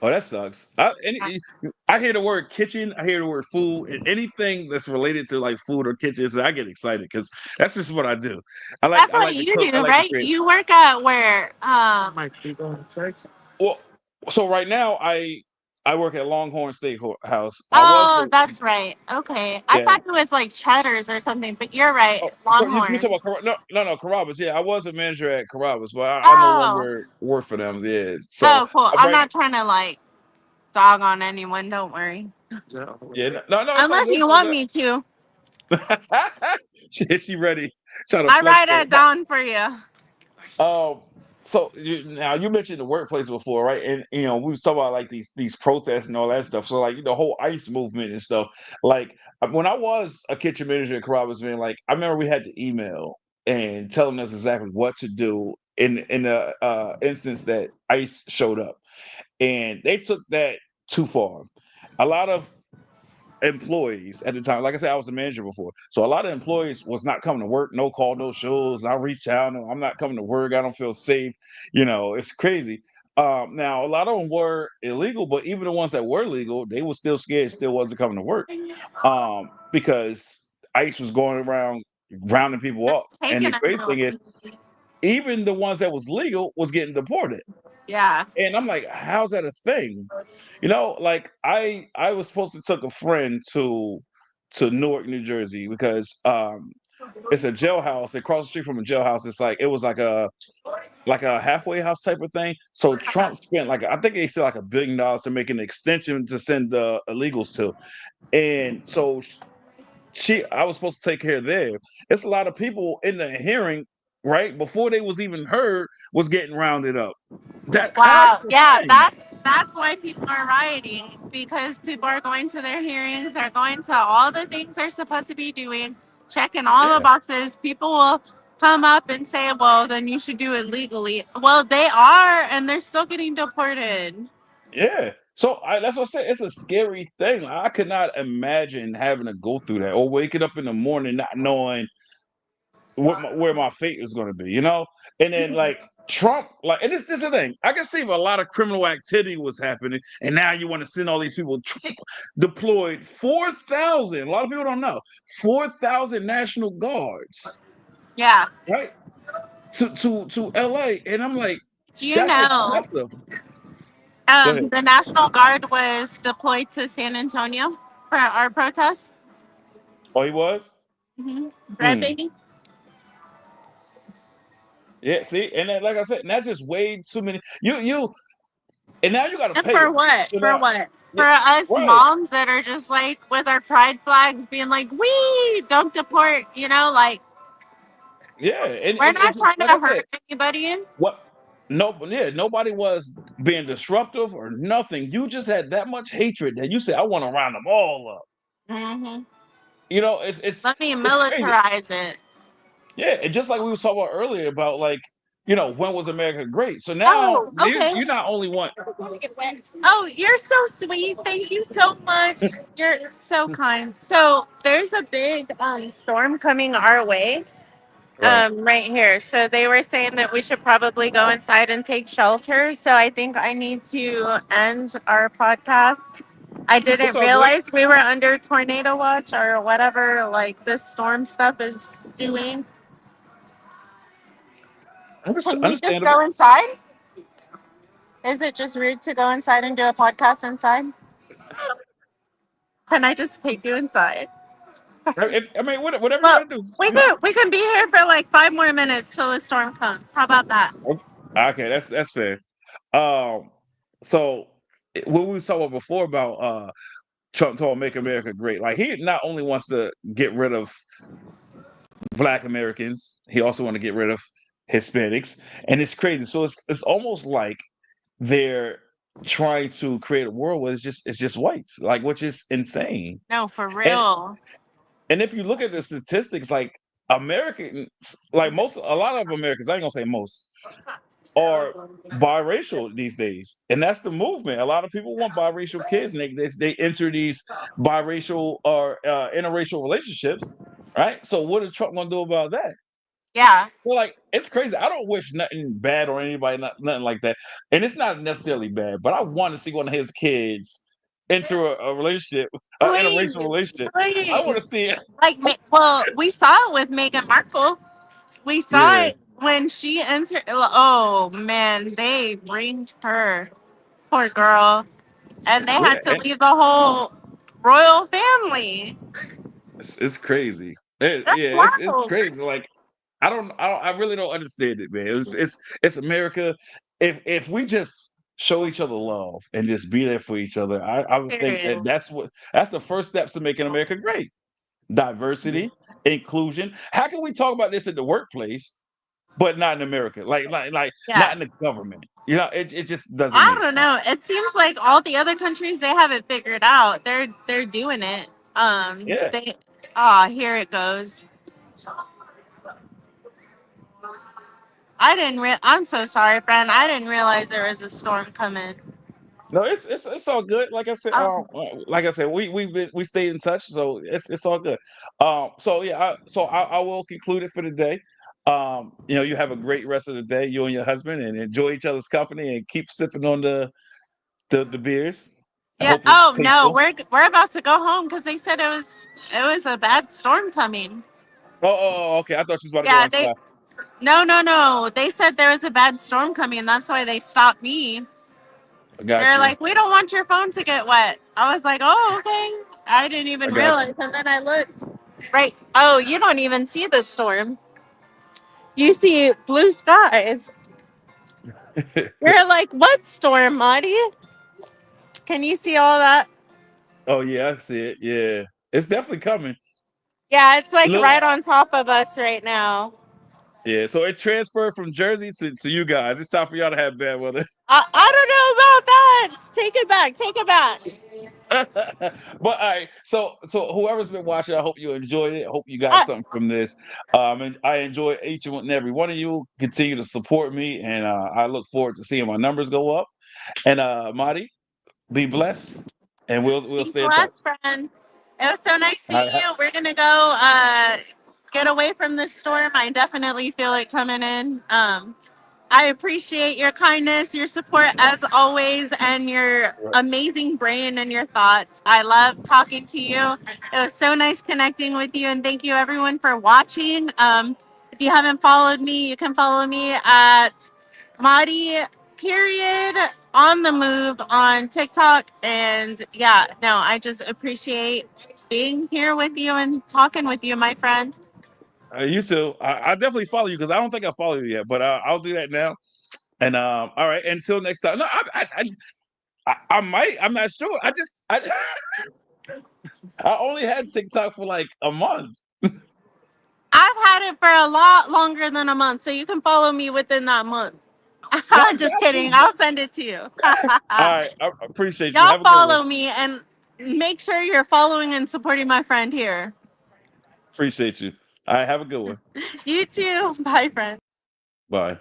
[SPEAKER 1] Oh, that sucks. I hear the word kitchen, I hear the word food, and anything that's related to like food or kitchens, I get excited because that's just what I do.
[SPEAKER 2] That's
[SPEAKER 1] I
[SPEAKER 2] what
[SPEAKER 1] like to
[SPEAKER 2] you
[SPEAKER 1] cook, I
[SPEAKER 2] do,
[SPEAKER 1] like to
[SPEAKER 2] right?
[SPEAKER 1] create.
[SPEAKER 2] You work at where?
[SPEAKER 3] my feet on the tracks.
[SPEAKER 1] Well, so right now I work at Longhorn Steakhouse. I was
[SPEAKER 2] Oh,
[SPEAKER 1] the
[SPEAKER 2] that's right. Okay. I
[SPEAKER 1] yeah.
[SPEAKER 2] thought it was like Cheddar's or something, but you're right.
[SPEAKER 1] Oh, you talk
[SPEAKER 2] Longhorn.
[SPEAKER 1] about no Carrabba's. Yeah, I was a manager at Carrabba's, but I no
[SPEAKER 2] Oh.
[SPEAKER 1] longer work for them. Yeah, so
[SPEAKER 2] Oh, cool.
[SPEAKER 1] I'm
[SPEAKER 2] I'm
[SPEAKER 1] right.
[SPEAKER 2] not trying to like dog on anyone. Don't worry.
[SPEAKER 1] Yeah, no, it's all
[SPEAKER 2] Unless
[SPEAKER 1] good.
[SPEAKER 2] you
[SPEAKER 1] It's all
[SPEAKER 2] want
[SPEAKER 1] good.
[SPEAKER 2] me to.
[SPEAKER 1] she ready, trying to
[SPEAKER 2] I
[SPEAKER 1] flex
[SPEAKER 2] write
[SPEAKER 1] it.
[SPEAKER 2] it down for you.
[SPEAKER 1] So now you mentioned the workplace before, right? And we was talking about like these protests and all that stuff. So like the whole ICE movement and stuff. Like when I was a kitchen manager at Carrabba's, man, like I remember we had to email and telling us exactly what to do in the instance that ICE showed up, and they took that too far. A lot of employees at the time. Like I said, I was a manager before. So a lot of employees was not coming to work, no call, no shows. I reach out, no, I'm not coming to work. I don't feel safe. It's crazy. Now a lot of them were illegal, but even the ones that were legal, they were still scared, still wasn't coming to work. Because ICE was going around rounding people up. And
[SPEAKER 2] Taking
[SPEAKER 1] the crazy thing is,
[SPEAKER 2] them.
[SPEAKER 1] even the ones that was legal was getting deported.
[SPEAKER 2] Yeah.
[SPEAKER 1] And I'm like, how's that a thing? Like I was supposed to took a friend to Newark, New Jersey, because it's a jailhouse across the street from a jailhouse. It's like it was like a halfway house type of thing. So Trump spent like I think they said like $1 billion to make an extension to send the illegals to. And so I was supposed to take care of there. It's a lot of people in the hearing, right? Before they was even heard, was getting rounded up. How's
[SPEAKER 2] Wow.
[SPEAKER 1] the
[SPEAKER 2] Yeah,
[SPEAKER 1] thing?
[SPEAKER 2] that's why people are rioting because people are going to their hearings, they're going to all the things they're supposed to be doing, checking all the
[SPEAKER 1] Yeah.
[SPEAKER 2] boxes. People will come up and say, "Well, then you should do it legally." Well, they are and they're still getting deported.
[SPEAKER 1] Yeah. So that's what I said. It's a scary thing. I could not imagine having to go through that or waking up in the morning not knowing where my fate is going to be, And then like Trump, like, and this is the thing. I can see if a lot of criminal activity was happening, and now you want to send all these people. Trump deployed 4,000. A lot of people don't know 4,000 National Guards,
[SPEAKER 2] Yeah.
[SPEAKER 1] right, to LA, and I'm like,
[SPEAKER 2] Do you
[SPEAKER 1] that's
[SPEAKER 2] know
[SPEAKER 1] excessive. Go ahead.
[SPEAKER 2] the National Guard was deployed to San Antonio for our protests?
[SPEAKER 1] Oh, he was.
[SPEAKER 2] Right,
[SPEAKER 1] Hmm.
[SPEAKER 2] baby?
[SPEAKER 1] Yeah, see, and then like I said, and that's just way too many. And now you got to
[SPEAKER 2] And
[SPEAKER 1] pay
[SPEAKER 2] for
[SPEAKER 1] them.
[SPEAKER 2] what?
[SPEAKER 1] So
[SPEAKER 2] For
[SPEAKER 1] now,
[SPEAKER 2] what? For
[SPEAKER 1] yeah,
[SPEAKER 2] us
[SPEAKER 1] right,
[SPEAKER 2] moms that are just like with our pride flags being like, we don't deport, like
[SPEAKER 1] yeah, and
[SPEAKER 2] we're
[SPEAKER 1] and
[SPEAKER 2] not
[SPEAKER 1] it's
[SPEAKER 2] trying to
[SPEAKER 1] like I
[SPEAKER 2] hurt
[SPEAKER 1] said,
[SPEAKER 2] anybody.
[SPEAKER 1] what? No, yeah, nobody was. being disruptive or nothing. You just had that much hatred that you said, "I want to round them all up."
[SPEAKER 2] Hmm.
[SPEAKER 1] You know, it's it's
[SPEAKER 2] Let me
[SPEAKER 1] it's crazy.
[SPEAKER 2] militarize it.
[SPEAKER 1] Yeah, and just like we was talking about earlier about like, when was America great? So now
[SPEAKER 2] Oh,
[SPEAKER 1] you
[SPEAKER 2] okay.
[SPEAKER 1] you not only want
[SPEAKER 2] Oh, you're so sweet. Thank you so much. You're so kind. So there's a big storm coming our way
[SPEAKER 1] right.
[SPEAKER 2] right here. So they were saying that we should probably go inside and take shelter. So I think I need to end our podcast. I
[SPEAKER 1] It's
[SPEAKER 2] didn't
[SPEAKER 1] all good.
[SPEAKER 2] realize we were under tornado watch or whatever, like this storm stuff is doing. Can we just
[SPEAKER 1] Understandable.
[SPEAKER 2] go inside? Is it just rude to go inside and do a podcast inside? Can I just take you inside?
[SPEAKER 1] I mean, whatever you
[SPEAKER 2] Well,
[SPEAKER 1] want to do.
[SPEAKER 2] we can be here for like 5 more minutes till the storm comes. How about that?
[SPEAKER 1] Okay, that's fair. Um, so what we was talking about before about Trump talking "Make America Great," like he not only wants to get rid of Black Americans, he also want to get rid of Hispanics, and it's crazy. So it's almost like they're trying to create a world where it's just whites, like which is insane.
[SPEAKER 2] No, for
[SPEAKER 1] And
[SPEAKER 2] real.
[SPEAKER 1] and if you look at the statistics, like Americans, like a lot of Americans, I ain't gonna say most, are biracial these days, and that's the movement. A lot of people want biracial kids, and they enter these biracial or interracial relationships, right? So what is Trump gonna do about that?
[SPEAKER 2] Yeah.
[SPEAKER 1] Well, like it's crazy. I don't wish nothing bad on anybody, nothing like that, and it's not necessarily bad. But I want to see one of his kids enter a relationship, an
[SPEAKER 2] Please,
[SPEAKER 1] interracial relationship. I want
[SPEAKER 2] please.
[SPEAKER 1] to see it.
[SPEAKER 2] Like, well, we saw it with Meghan Markle. We saw
[SPEAKER 1] Yeah,
[SPEAKER 2] it when she entered. Oh man, they ringed her, poor girl, and they
[SPEAKER 1] yeah.
[SPEAKER 2] had to leave the whole royal family.
[SPEAKER 1] It's crazy.
[SPEAKER 2] That's
[SPEAKER 1] Yeah, it's
[SPEAKER 2] wild.
[SPEAKER 1] crazy. Like I really don't understand it, man. It's America. If we just show each other love and just be there for each other, I would think that
[SPEAKER 2] Period.
[SPEAKER 1] that's the first steps to making America great. Diversity, inclusion. How can we talk about this in the workplace, but not in America? Like not
[SPEAKER 2] Yeah.
[SPEAKER 1] in the government. It just doesn't
[SPEAKER 2] I
[SPEAKER 1] make
[SPEAKER 2] don't
[SPEAKER 1] sense.
[SPEAKER 2] know. It seems like all the other countries they have it figured out. They're doing it.
[SPEAKER 1] Yeah.
[SPEAKER 2] They ah here it goes. I'm so sorry, friend. I didn't realize there was a storm coming.
[SPEAKER 1] No, it's all good.
[SPEAKER 2] Um,
[SPEAKER 1] Like I said, we stayed in touch, so it's all good. So yeah, I will conclude it for the day. You have a great rest of the day, you and your husband, and enjoy each other's company, and keep sipping on the beers. I
[SPEAKER 2] yeah.
[SPEAKER 1] hope it's
[SPEAKER 2] Oh no,
[SPEAKER 1] tasteful.
[SPEAKER 2] we're about to go home because they said it was a bad storm coming.
[SPEAKER 1] Okay. I thought you was about to go
[SPEAKER 2] Yeah, they
[SPEAKER 1] inside.
[SPEAKER 2] no. They said there was a bad storm coming. That's why they stopped me.
[SPEAKER 1] I got
[SPEAKER 2] They're
[SPEAKER 1] you.
[SPEAKER 2] like, we don't want your phone to get wet. I was like, oh okay. I didn't
[SPEAKER 1] I
[SPEAKER 2] even
[SPEAKER 1] got
[SPEAKER 2] realize, and then I looked. Right. Oh, you don't even see the storm. You see blue skies.
[SPEAKER 1] you.
[SPEAKER 2] You're like, what storm, Marty? Can you see all that?
[SPEAKER 1] Oh yeah, I see it. Yeah, it's definitely coming.
[SPEAKER 2] Yeah, it's like
[SPEAKER 1] Look,
[SPEAKER 2] right on top of us right now.
[SPEAKER 1] yeah. So it transferred from Jersey to you guys. It's time for y'all to have bad weather.
[SPEAKER 2] I don't know about that. Take it back. Take it back.
[SPEAKER 1] But all right, so whoever's been watching, I hope you enjoyed it. I hope you got
[SPEAKER 2] I,
[SPEAKER 1] something from this. And I enjoy each and every one of you. Continue to support me, and I look forward to seeing my numbers go up. And Marty, be blessed, and we'll
[SPEAKER 2] Be
[SPEAKER 1] stay in touch.
[SPEAKER 2] blessed, friend. It was so nice
[SPEAKER 1] All
[SPEAKER 2] seeing
[SPEAKER 1] right,
[SPEAKER 2] you. We're gonna go get away from this storm. I definitely feel it coming in. I appreciate your kindness, your support as always, and your amazing brain and your thoughts. I love talking to you. It was so nice connecting with you, and thank you everyone for watching. If you haven't followed me, you can follow me at Madi period on the move on TikTok. And yeah, no, I just appreciate being here with you and talking with you, my friend.
[SPEAKER 1] you too. I definitely follow you because I don't think I follow you yet, but I'll do that now. And all right, until next time. No, I might. I'm not sure. I only had TikTok for like a month.
[SPEAKER 2] I've had it for a lot longer than a month, so you can follow me within that month.
[SPEAKER 1] No, I
[SPEAKER 2] Just
[SPEAKER 1] got
[SPEAKER 2] kidding.
[SPEAKER 1] you.
[SPEAKER 2] I'll send it to you.
[SPEAKER 1] All right, I appreciate you.
[SPEAKER 2] Y'all
[SPEAKER 1] Have a good one.
[SPEAKER 2] follow me and make sure you're following and supporting my friend here.
[SPEAKER 1] Appreciate you. All right, have a good one.
[SPEAKER 2] You too. Bye, friend.
[SPEAKER 1] Bye.